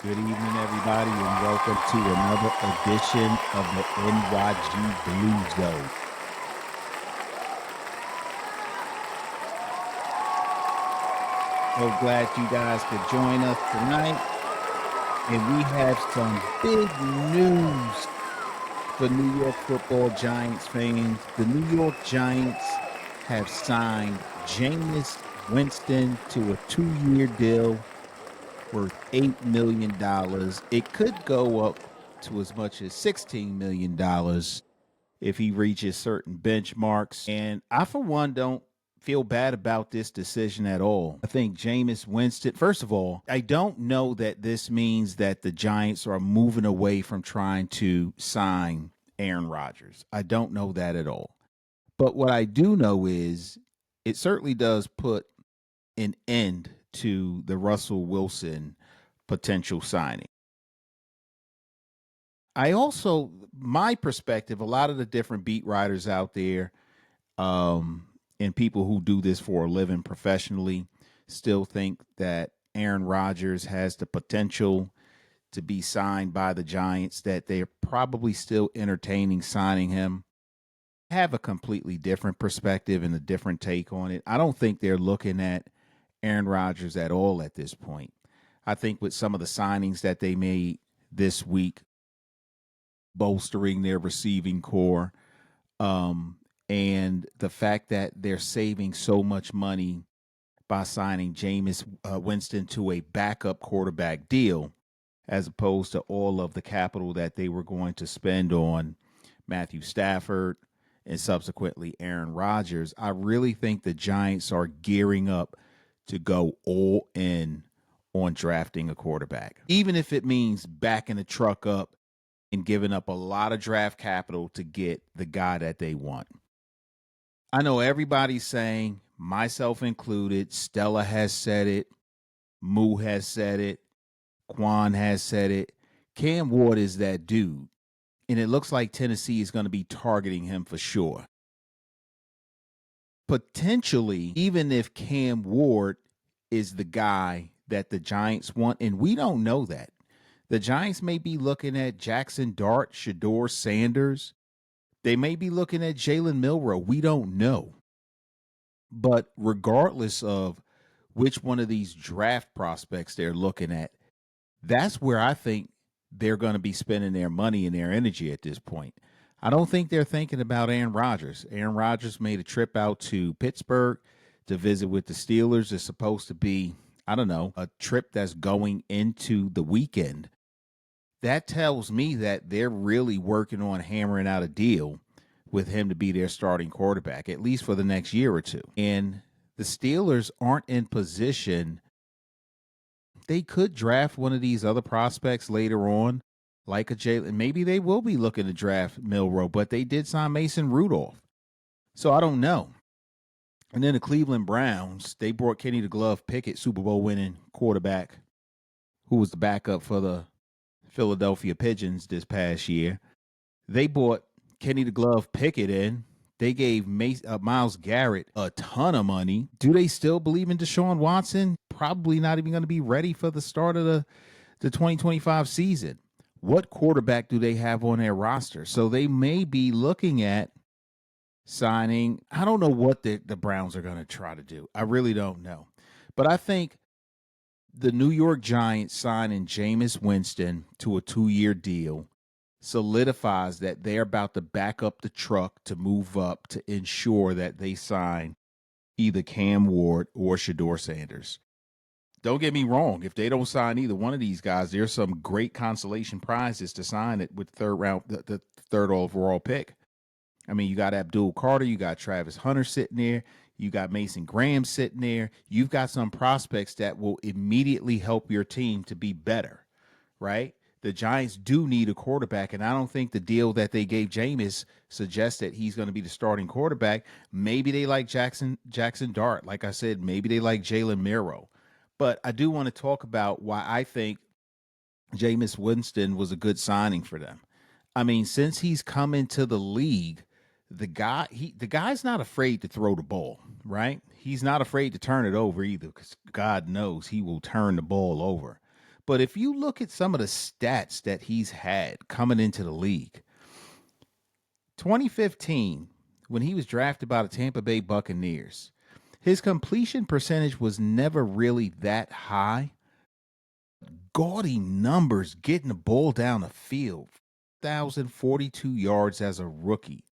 Good evening, everybody, and welcome to another edition of the NYG Blue Zone. So glad you guys could join us tonight. And we have some big news for New York football Giants fans. The New York Giants have signed Jameis Winston to a 2-year deal worth $8 million. It could go up to as much as $16 million if he reaches certain benchmarks. And I, for one, don't feel bad about this decision at all. I think Jameis Winston, first of all, I don't know that this means that the Giants are moving away from trying to sign Aaron Rodgers. I don't know that at all. But what I do know is it certainly does put an end to the Russell Wilson potential signing. I also, my perspective, a lot of the different beat writers out there and people who do this for a living professionally still think that Aaron Rodgers has the potential to be signed by the Giants, that they're probably still entertaining signing him. I have a completely different perspective and a different take on it. I don't think they're looking at Aaron Rodgers at all at this point. I think with some of the signings that they made this week, bolstering their receiving core, and the fact that they're saving so much money by signing Jameis Winston to a backup quarterback deal, as opposed to all of the capital that they were going to spend on Matthew Stafford and subsequently Aaron Rodgers, I really think the Giants are gearing up to go all in on drafting a quarterback, even if it means backing the truck up and giving up a lot of draft capital to get the guy that they want. I know everybody's saying, myself included, Stella has said it, Moo has said it, Quan has said it, Cam Ward is that dude. And it looks like Tennessee is going to be targeting him for sure. Potentially, even if Cam Ward is the guy that the Giants want, and we don't know that. The Giants may be looking at Jackson Dart, Shador Sanders. They may be looking at Jalen Milroe. We don't know. But regardless of which one of these draft prospects they're looking at, that's where I think they're going to be spending their money and their energy at this point. I don't think they're thinking about Aaron Rodgers. Aaron Rodgers made a trip out to Pittsburgh to visit with the Steelers. It's supposed to be, I don't know, a trip that's going into the weekend. That tells me that they're really working on hammering out a deal with him to be their starting quarterback, at least for the next year or two. And the Steelers aren't in position. They could draft one of these other prospects later on, like a Jalen. Maybe they will be looking to draft Milroe, but they did sign Mason Rudolph. So I don't know. And then the Cleveland Browns, they brought Kenny the Glove Pickett, Super Bowl winning quarterback, who was the backup for the Philadelphia Pigeons this past year. They brought Kenny the Glove Pickett in. They gave Myles Garrett a ton of money. Do they still believe in Deshaun Watson? Probably not even going to be ready for the start of the 2025 season. What quarterback do they have on their roster? So they may be looking at signing. I don't know what the Browns are going to try to do. I really don't know. But I think the New York Giants signing Jameis Winston to a 2-year deal solidifies that they're about to back up the truck to move up to ensure that they sign either Cam Ward or Shador Sanders. Don't get me wrong. If they don't sign either one of these guys, there's some great consolation prizes to sign it with the third overall pick. I mean, you got Abdul Carter, you got Travis Hunter sitting there, you got Mason Graham sitting there. You've got some prospects that will immediately help your team to be better, right? The Giants do need a quarterback, and I don't think the deal that they gave Jameis suggests that he's going to be the starting quarterback. Maybe they like Jackson Dart. Like I said, maybe they like Jalen Milroe. But I do want to talk about why I think Jameis Winston was a good signing for them. I mean, since he's come into the league, the guy's not afraid to throw the ball, right? He's not afraid to turn it over either, because God knows he will turn the ball over. But if you look at some of the stats that he's had coming into the league, 2015, when he was drafted by the Tampa Bay Buccaneers, his completion percentage was never really that high. Gaudy numbers getting the ball down the field. 1,042 yards as a rookie.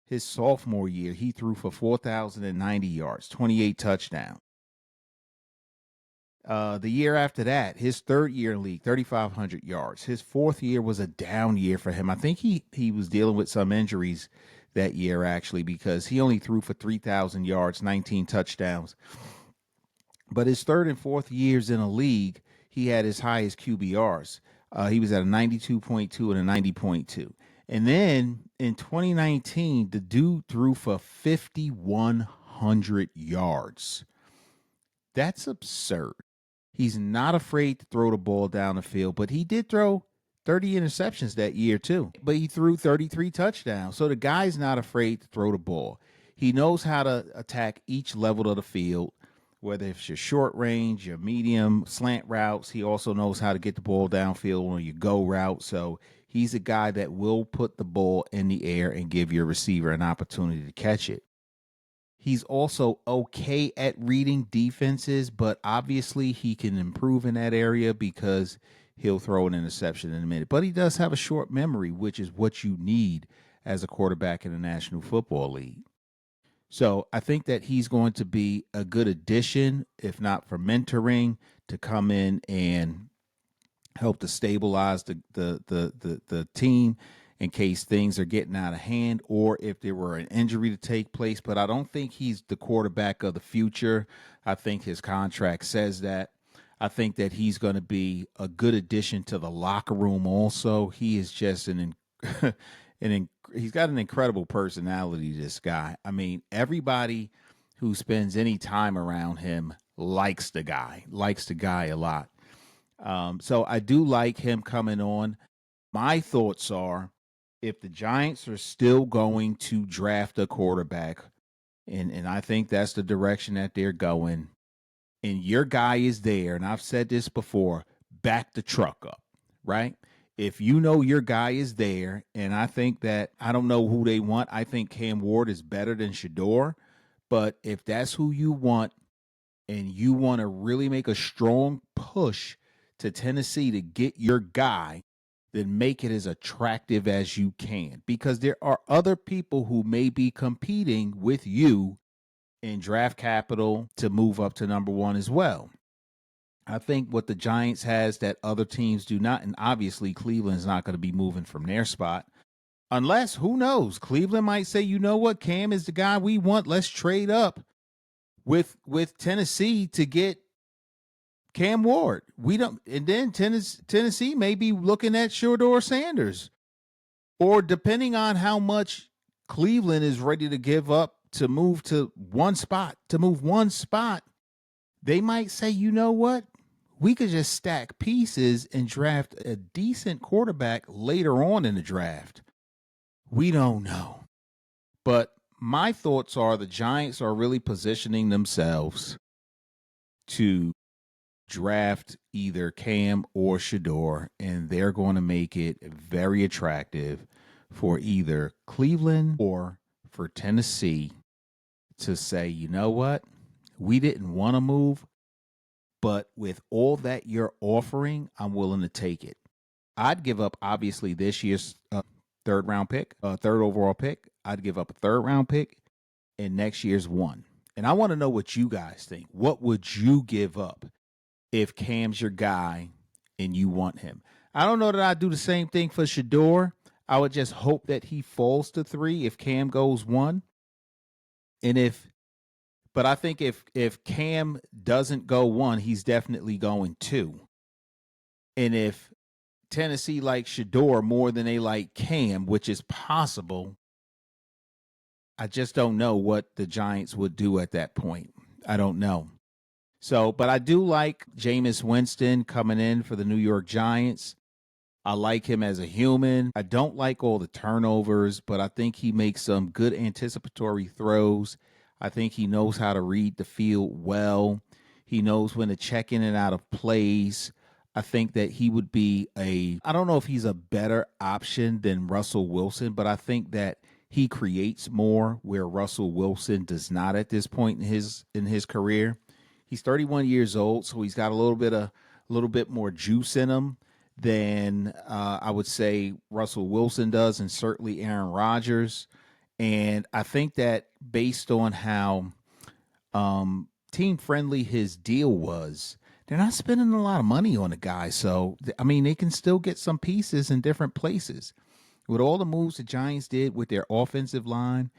His sophomore year, he threw for 4,090 yards, 28 touchdowns. The year after that, his third year in the league, 3,500 yards. His fourth year was a down year for him. I think he was dealing with some injuries that year, actually, because he only threw for 3,000 yards, 19 touchdowns. But his third and fourth years in the league, he had his highest QBRs. He was at a 92.2 and a 90.2. And then in 2019, the dude threw for 5,100 yards. That's absurd. He's not afraid to throw the ball down the field, but he did throw 30 interceptions that year too. But he threw 33 touchdowns. So the guy's not afraid to throw the ball. He knows how to attack each level of the field, whether it's your short range, your medium, slant routes. He also knows how to get the ball downfield on your go route. So he's a guy that will put the ball in the air and give your receiver an opportunity to catch it. He's also okay at reading defenses, but obviously he can improve in that area because he'll throw an interception in a minute. But he does have a short memory, which is what you need as a quarterback in the National Football League. So I think that he's going to be a good addition, if not for mentoring, to come in and help to stabilize the team in case things are getting out of hand or if there were an injury to take place. But I don't think he's the quarterback of the future. I think his contract says that. I think that he's going to be a good addition to the locker room also. He is just he's got an incredible personality, this guy. I mean, everybody who spends any time around him likes the guy a lot. So I do like him coming on. My thoughts are, if the Giants are still going to draft a quarterback, and I think that's the direction that they're going, and your guy is there, and I've said this before, back the truck up, right? If you know your guy is there, and I think that, I don't know who they want. I think Cam Ward is better than Shador, but if that's who you want, and you want to really make a strong push to Tennessee to get your guy, then make it as attractive as you can, because there are other people who may be competing with you in draft capital to move up to number one as well. I think what the Giants has that other teams do not, and obviously Cleveland's not going to be moving from their spot, unless, who knows, Cleveland might say, you know what, Cam is the guy we want. Let's trade up with Tennessee to get Cam Ward. We don't, and then Tennessee may be looking at Shador Sanders, or depending on how much Cleveland is ready to give up to move to one spot, they might say, you know what, we could just stack pieces and draft a decent quarterback later on in the draft. We don't know, but my thoughts are the Giants are really positioning themselves to draft either Cam or Shador, and they're going to make it very attractive for either Cleveland or for Tennessee to say, you know what, we didn't want to move, but with all that you're offering, I'm willing to take it. I'd give up, obviously, this year's third overall pick. I'd give up a third round pick and next year's one. And I want to know what you guys think. What would you give up if Cam's your guy and you want him? I don't know that I'd do the same thing for Shador. I would just hope that he falls to 3 if Cam goes 1. But I think if Cam doesn't go 1, he's definitely going 2. And if Tennessee likes Shador more than they like Cam, which is possible, I just don't know what the Giants would do at that point. I don't know. So, but I do like Jameis Winston coming in for the New York Giants. I like him as a human. I don't like all the turnovers, but I think he makes some good anticipatory throws. I think he knows how to read the field well. He knows when to check in and out of plays. I think that he would be I don't know if he's a better option than Russell Wilson, but I think that he creates more where Russell Wilson does not at this point in his career. He's 31 years old, so he's got a little bit more juice in him than I would say Russell Wilson does, and certainly Aaron Rodgers. And I think that based on how team friendly his deal was, they're not spending a lot of money on the guy. So, I mean, they can still get some pieces in different places. With all the moves the Giants did with their offensive line,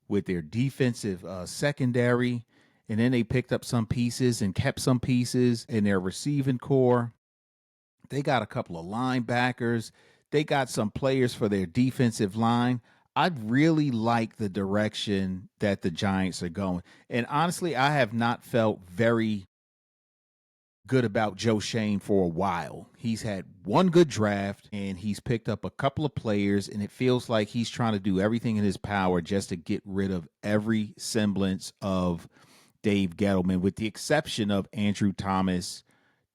with their defensive secondary, and then they picked up some pieces and kept some pieces in their receiving core. They got a couple of linebackers. They got some players for their defensive line. I really like the direction that the Giants are going. And honestly, I have not felt very good about Joe Shane for a while. He's had one good draft and he's picked up a couple of players, and it feels like he's trying to do everything in his power just to get rid of every semblance of Dave Gettleman, with the exception of Andrew Thomas,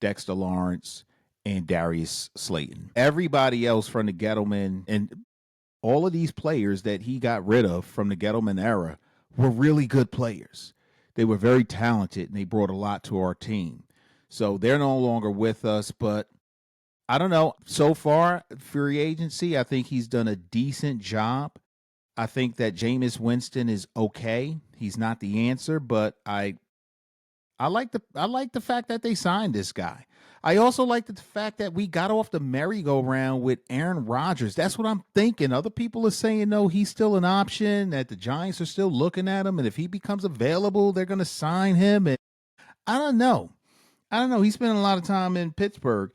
Dexter Lawrence, and Darius Slayton. Everybody else from the Gettleman and all of these players that he got rid of from the Gettleman era were really good players. They were very talented and they brought a lot to our team. So they're no longer with us, but I don't know. So far, free agency, I think he's done a decent job. I think that Jameis Winston is okay. He's not the answer, but I like the fact that they signed this guy. I also like the fact that we got off the merry-go-round with Aaron Rodgers. That's what I'm thinking. Other people are saying, no, he's still an option, that the Giants are still looking at him, and if he becomes available, they're going to sign him. And I don't know. He spent a lot of time in Pittsburgh.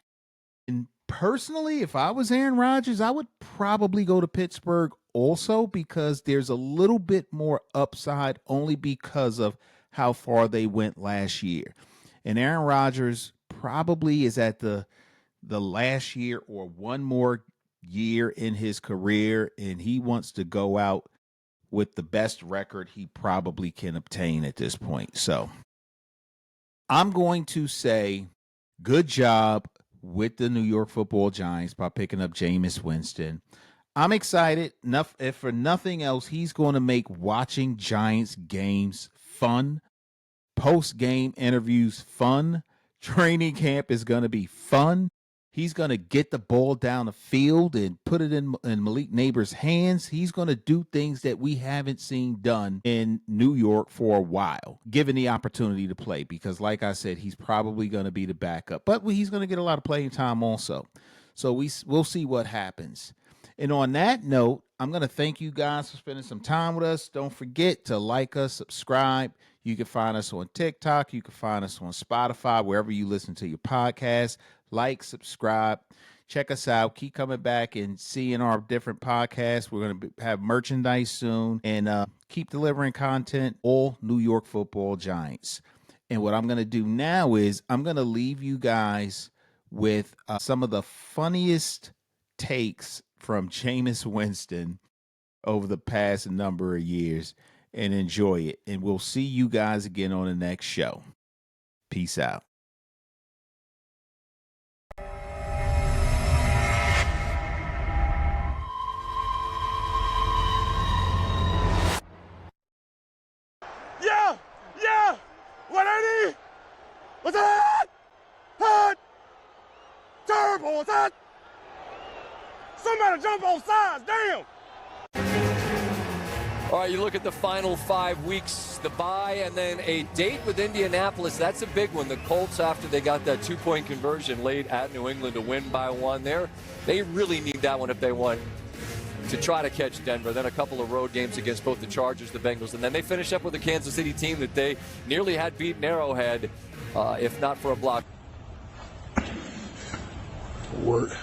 And personally, if I was Aaron Rodgers, I would probably go to Pittsburgh also, because there's a little bit more upside only because of how far they went last year. And Aaron Rodgers probably is at the last year or one more year in his career, and he wants to go out with the best record he probably can obtain at this point. So I'm going to say good job with the New York Football Giants by picking up Jameis Winston. I'm excited. If for nothing else, he's going to make watching Giants games fun. Post-game interviews fun. Training camp is going to be fun. He's going to get the ball down the field and put it in Malik Neighbors' hands. He's going to do things that we haven't seen done in New York for a while, given the opportunity to play. Because like I said, he's probably going to be the backup. But he's going to get a lot of playing time also. So we'll see what happens. And on that note, I'm going to thank you guys for spending some time with us. Don't forget to like us, subscribe. You can find us on TikTok. You can find us on Spotify, wherever you listen to your podcast. Like, subscribe, check us out. Keep coming back and seeing our different podcasts. We're going to have merchandise soon, and keep delivering content, all New York Football Giants. And what I'm going to do now is I'm going to leave you guys with some of the funniest takes from Jameis Winston over the past number of years, and enjoy it. And we'll see you guys again on the next show. Peace out. Yeah! 180! What's that? Hot! Turbo, what's that? Somebody jump on sides, damn! All right, you look at the final 5 weeks, the bye, and then a date with Indianapolis. That's a big one. The Colts, after they got that 2-point conversion late at New England to win by 1 there, they really need that one if they want to try to catch Denver. Then a couple of road games against both the Chargers, the Bengals, and then they finish up with the Kansas City team that they nearly had beaten Arrowhead, if not for a block. Work.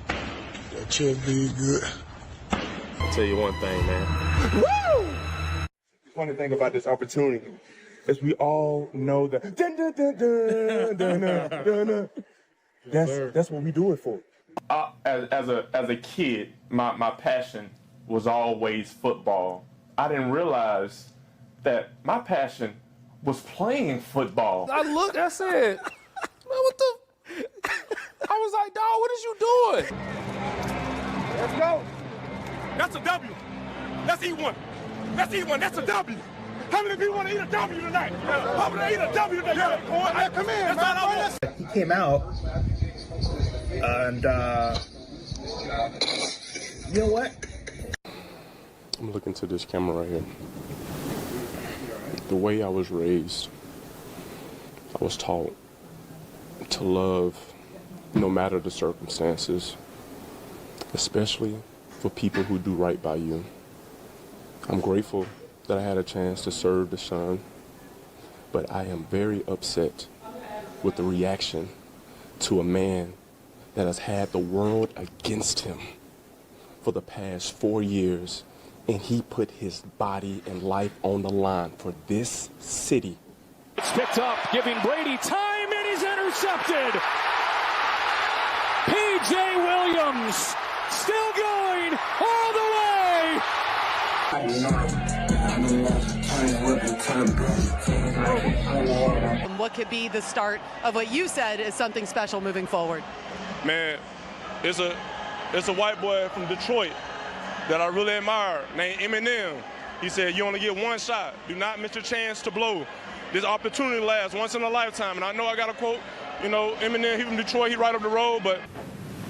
That chest did good. I'll tell you one thing, man. Woo! Funny thing about this opportunity is we all know that that's what we do it for. As a kid, my passion was always football. I didn't realize that my passion was playing football. I said, what the? I was like, dog, what is you doing? Let's go. That's a W. Let's eat one. Let's eat one. That's a W. How many people want to eat a W tonight? How many eat a W tonight? Come in, man. He came out, and you know what? I'm looking to this camera right here. The way I was raised, I was taught to love no matter the circumstances, especially for people who do right by you. I'm grateful that I had a chance to serve the son, but I am very upset with the reaction to a man that has had the world against him for the past 4 years, and he put his body and life on the line for this city. It's picked up, giving Brady time, and he's intercepted. P.J. Williams still going all the way. What could be the start of what you said is something special moving forward? Man, it's a white boy from Detroit that I really admire, named Eminem. He said, you only get one shot. Do not miss your chance to blow. This opportunity lasts once in a lifetime. And I know I got a quote, you know, Eminem, he from Detroit, he right up the road, but.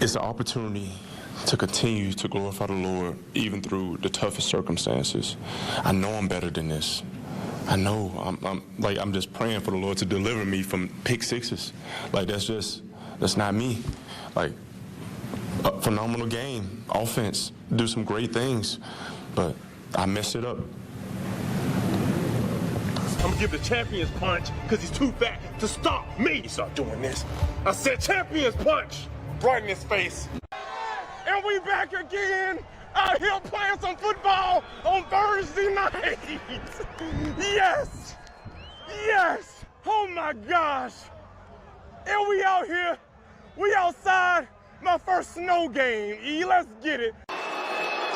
It's an opportunity to continue to glorify the Lord, even through the toughest circumstances. I know I'm better than this. I know I'm just praying for the Lord to deliver me from pick sixes. Like, that's not me. Like, a phenomenal game, offense, do some great things, but I messed it up. I'm gonna give the champion's punch because he's too fat to stop me. Start doing this. I said champion's punch right in his face. And we back again out here playing some football on Thursday night. Yes, yes, oh my gosh. And we out here, we outside my first snow game. Let's get it.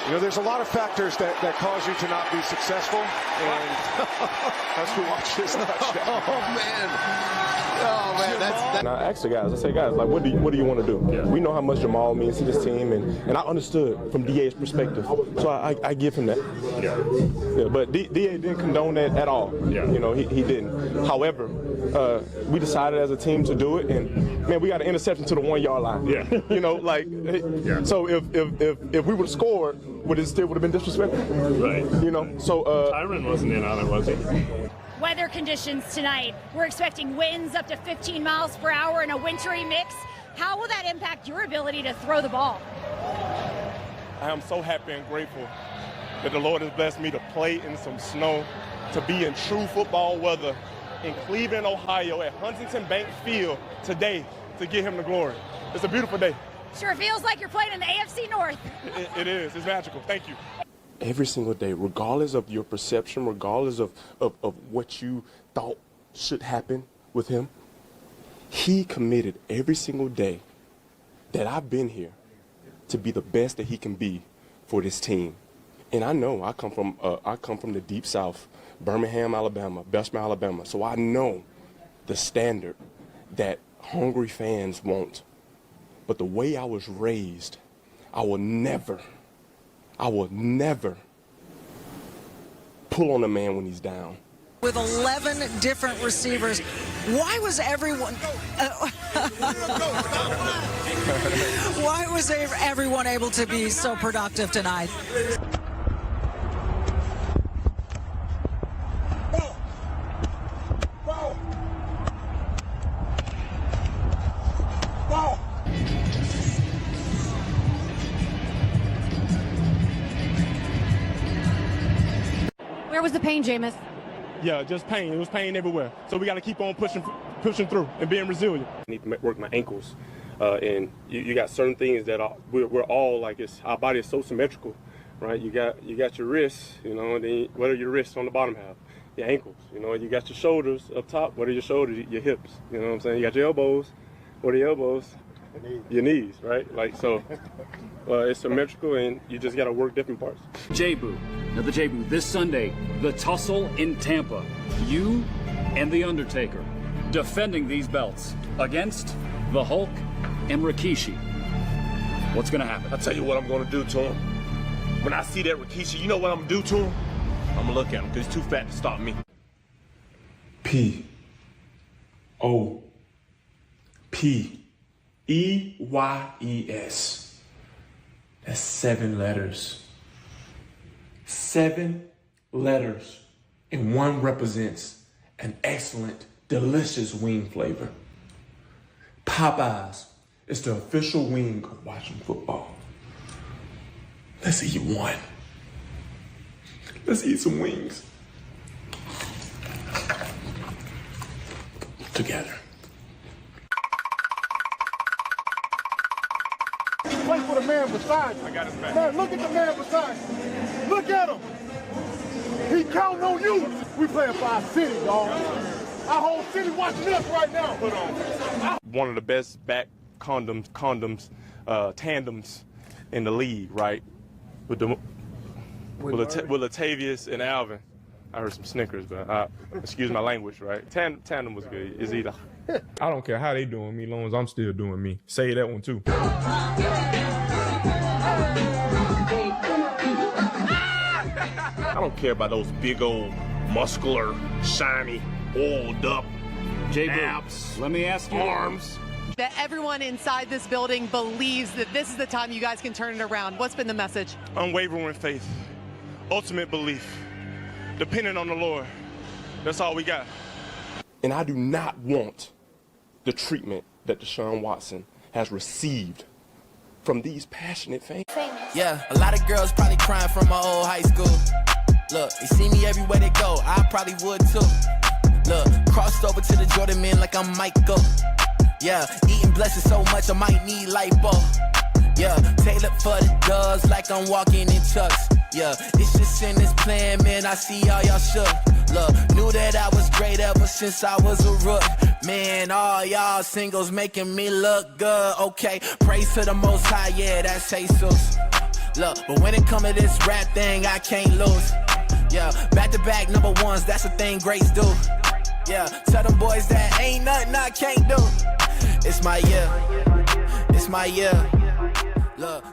You know, there's a lot of factors that cause you to not be successful, and as we watch this touchdown. Oh man, that's. And I asked the guys, I said, guys, like, what do you want to do? Yeah. We know how much Jamal means to this team, and I understood from DA's perspective, so I give him that. Yeah. But DA didn't condone that at all. Yeah. You know, he didn't. However, we decided as a team to do it, and man, we got an interception to the 1 yard line. Yeah. You know, like, yeah. So if we would have scored, would it still would have been disrespectful? Right. You know, so Tyron wasn't in on it, was he? Weather conditions tonight. We're expecting winds up to 15 miles per hour in a wintry mix. How will that impact your ability to throw the ball? I am so happy and grateful that the Lord has blessed me to play in some snow, to be in true football weather in Cleveland, Ohio at Huntington Bank Field today to give him the glory. It's a beautiful day. Sure feels like you're playing in the AFC North. It is. It's magical. Thank you. every single day, regardless of your perception, regardless of what you thought should happen with him, he committed every single day that I've been here to be the best that he can be for this team. And I know I come from the deep South, Birmingham, Alabama, Bessemer, Alabama. So I know the standard that hungry fans want. But the way I was raised, I will never pull on a man when he's down. With 11 different receivers, why was everyone able to be so productive tonight? Where was the pain, Jameis? Yeah, just pain. It was pain everywhere. So we got to keep on pushing through and being resilient. I need to work my ankles, and you got certain things that we're all like. Our body is so symmetrical, right? You got your wrists, and then what are your wrists on the bottom half? Your ankles, you got your shoulders up top. What are your shoulders? Your hips. You know what I'm saying? You got your elbows. What are your elbows? Your knees, right? Like so. It's symmetrical, and you just got to work different parts. J-Boo. Now the J-Boo, this Sunday, the tussle in Tampa. You and The Undertaker defending these belts against the Hulk and Rikishi. What's going to happen? I'll tell you what I'm going to do to him. When I see that Rikishi, you know what I'm going to do to him? I'm going to look at him because he's too fat to stop me. P-O-P-E-Y-E-S. That's 7 letters. 7 letters. And one represents an excellent, delicious wing flavor. Popeyes is the official wing of watching football. Let's eat one. Let's eat some wings. Together. Play for the man beside you. I got his back. Man, look at the man beside you. Look at him. He counting on you. We playing for our city, dog. Our whole city watching us right now. Put on. One of the best back tandems in the league, right? With Latavius and Alvin. I heard some snickers, but excuse my language, right? Tandem was good. Is either. I don't care how they doing me, as long as I'm still doing me. Say that one too. I don't care about those big old, muscular, shiny, oiled up abs. Let me ask you. Arms. That everyone inside this building believes that this is the time you guys can turn it around. What's been the message? Unwavering faith, ultimate belief, depending on the Lord. That's all we got. And I do not want the treatment that Deshaun Watson has received from these passionate fans. Yeah, a lot of girls probably crying from my old high school. Look, they see me everywhere they go. I probably would too. Look, crossed over to the Jordan men like I'm Michael. Yeah, eating blessings so much I might need lipo. Yeah, tailored for the doves like I'm walking in chucks. Yeah, it's just in this plan, man, I see all y'all shook. Look, knew that I was great ever since I was a rook. Man, all y'all singles making me look good. Okay, praise to the Most High, yeah, that's Jesus. Look, but when it come to this rap thing, I can't lose. Yeah, back-to-back number ones, that's the thing greats do. Yeah, tell them boys that ain't nothing I can't do. It's my year. It's my year. Look.